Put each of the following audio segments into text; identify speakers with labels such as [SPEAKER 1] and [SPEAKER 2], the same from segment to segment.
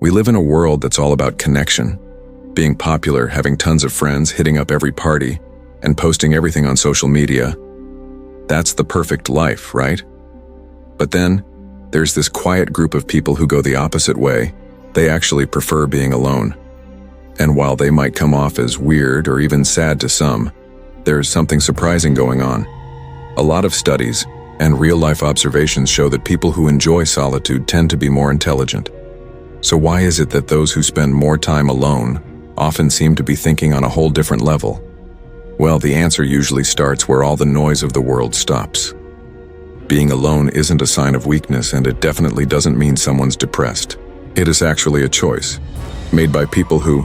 [SPEAKER 1] We live in a world that's all about connection. Being popular, having tons of friends, hitting up every party, and posting everything on social media. That's the perfect life, right? But then, there's this quiet group of people who go the opposite way. They actually prefer being alone. And while they might come off as weird or even sad to some, there's something surprising going on. A lot of studies and real-life observations show that people who enjoy solitude tend to be more intelligent. So why is it that those who spend more time alone often seem to be thinking on a whole different level? Well, the answer usually starts where all the noise of the world stops. Being alone isn't a sign of weakness, and it definitely doesn't mean someone's depressed. It is actually a choice, made by people who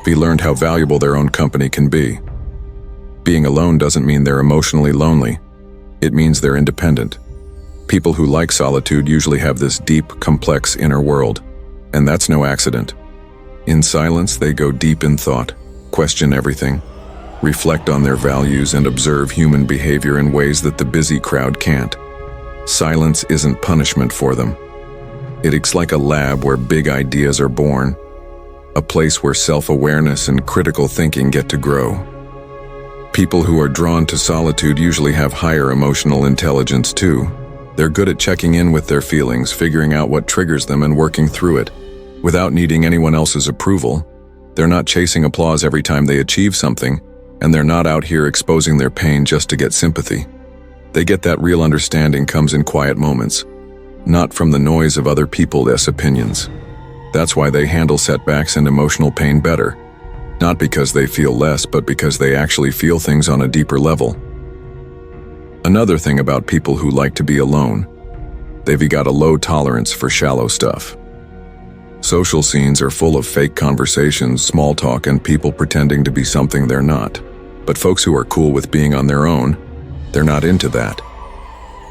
[SPEAKER 1] learned how valuable their own company can be. Being alone doesn't mean they're emotionally lonely. It means they're independent. People who like solitude usually have this deep, complex inner world, and that's no accident. In silence, they go deep in thought, question everything, reflect on their values, and observe human behavior in ways that the busy crowd can't. Silence isn't punishment for them. It's like a lab where big ideas are born, a place where self-awareness and critical thinking get to grow. People who are drawn to solitude usually have higher emotional intelligence too. They're good at checking in with their feelings, figuring out what triggers them, and working through it, without needing anyone else's approval. They're not chasing applause every time they achieve something, and they're not out here exposing their pain just to get sympathy. They get that real understanding comes in quiet moments, not from the noise of other people's opinions. That's why they handle setbacks and emotional pain better. Not because they feel less, but because they actually feel things on a deeper level. Another thing about people who like to be alone, they've got a low tolerance for shallow stuff. Social scenes are full of fake conversations, small talk, and people pretending to be something they're not. But folks who are cool with being on their own, they're not into that.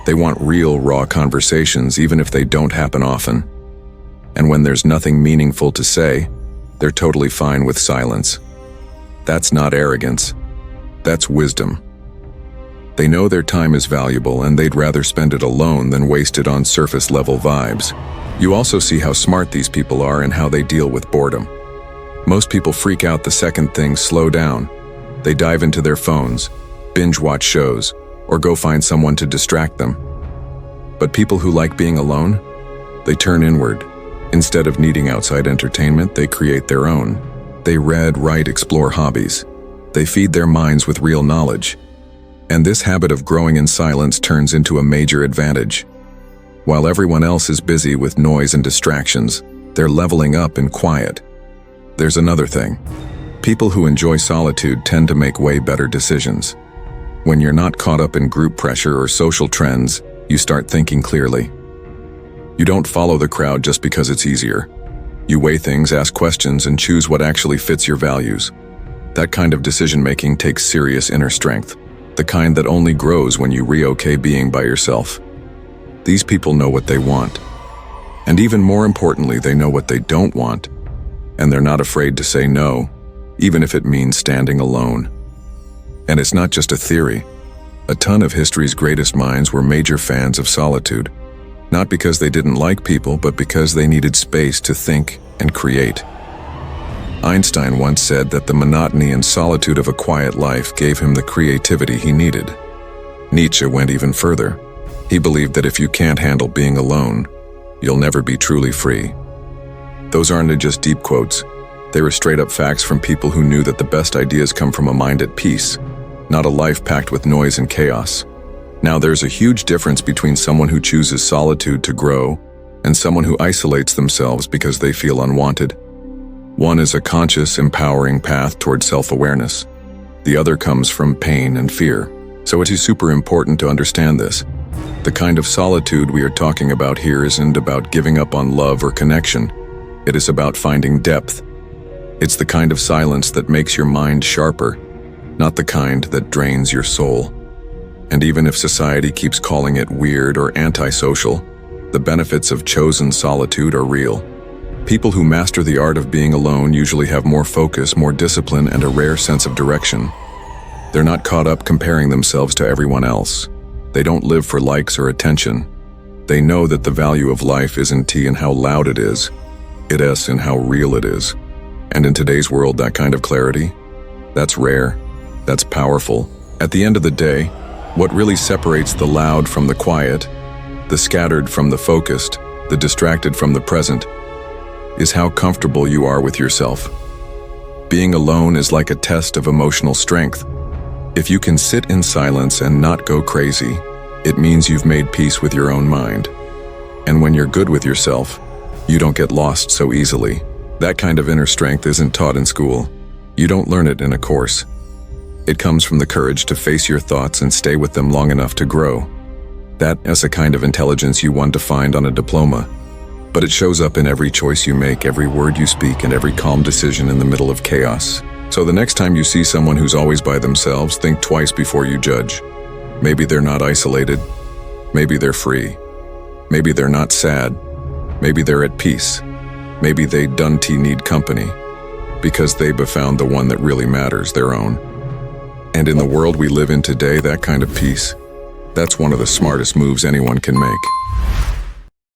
[SPEAKER 1] They want real, raw conversations, even if they don't happen often. And when there's nothing meaningful to say, they're totally fine with silence. That's not arrogance. That's wisdom. They know their time is valuable, and they'd rather spend it alone than waste it on surface-level vibes. You also see how smart these people are and how they deal with boredom. Most people freak out the second things slow down. They dive into their phones, binge-watch shows, or go find someone to distract them. But people who like being alone, they turn inward. Instead of needing outside entertainment, they create their own. They read, write, explore hobbies. They feed their minds with real knowledge. And this habit of growing in silence turns into a major advantage. While everyone else is busy with noise and distractions, they're leveling up in quiet. There's another thing. People who enjoy solitude tend to make way better decisions. When you're not caught up in group pressure or social trends, you start thinking clearly. You don't follow the crowd just because it's easier. You weigh things, ask questions, and choose what actually fits your values. That kind of decision-making takes serious inner strength, the kind that only grows when you re-okay being by yourself. These people know what they want. And even more importantly, they know what they don't want. And they're not afraid to say no, even if it means standing alone. And it's not just a theory. A ton of history's greatest minds were major fans of solitude. Not because they didn't like people, but because they needed space to think and create. Einstein once said that the monotony and solitude of a quiet life gave him the creativity he needed. Nietzsche went even further. He believed that if you can't handle being alone, you'll never be truly free. Those aren't just deep quotes. They were straight-up facts from people who knew that the best ideas come from a mind at peace, not a life packed with noise and chaos. Now, there's a huge difference between someone who chooses solitude to grow and someone who isolates themselves because they feel unwanted. One is a conscious, empowering path toward self-awareness. The other comes from pain and fear. So it is super important to understand this. The kind of solitude we are talking about here isn't about giving up on love or connection. It is about finding depth. It's the kind of silence that makes your mind sharper, not the kind that drains your soul. And even if society keeps calling it weird or antisocial, the benefits of chosen solitude are real. People who master the art of being alone usually have more focus, more discipline, and a rare sense of direction. They're not caught up comparing themselves to everyone else. They don't live for likes or attention. They know that the value of life isn't in how loud it is, It is in how real it is. And in today's world, that kind of clarity, that's rare, that's powerful. At the end of the day, what really separates the loud from the quiet, the scattered from the focused, the distracted from the present, is how comfortable you are with yourself. Being alone is like a test of emotional strength. If you can sit in silence and not go crazy, it means you've made peace with your own mind. And when you're good with yourself, you don't get lost so easily. That kind of inner strength isn't taught in school. You don't learn it in a course. It comes from the courage to face your thoughts and stay with them long enough to grow. That is a kind of intelligence you want to find on a diploma. But it shows up in every choice you make, every word you speak, and every calm decision in the middle of chaos. So the next time you see someone who's always by themselves, think twice before you judge. Maybe they're not isolated. Maybe they're free. Maybe they're not sad. Maybe they're at peace. Maybe they don't need company, because they've found the one that really matters, their own. And in the world we live in today, that kind of peace, that's one of the smartest moves anyone can make.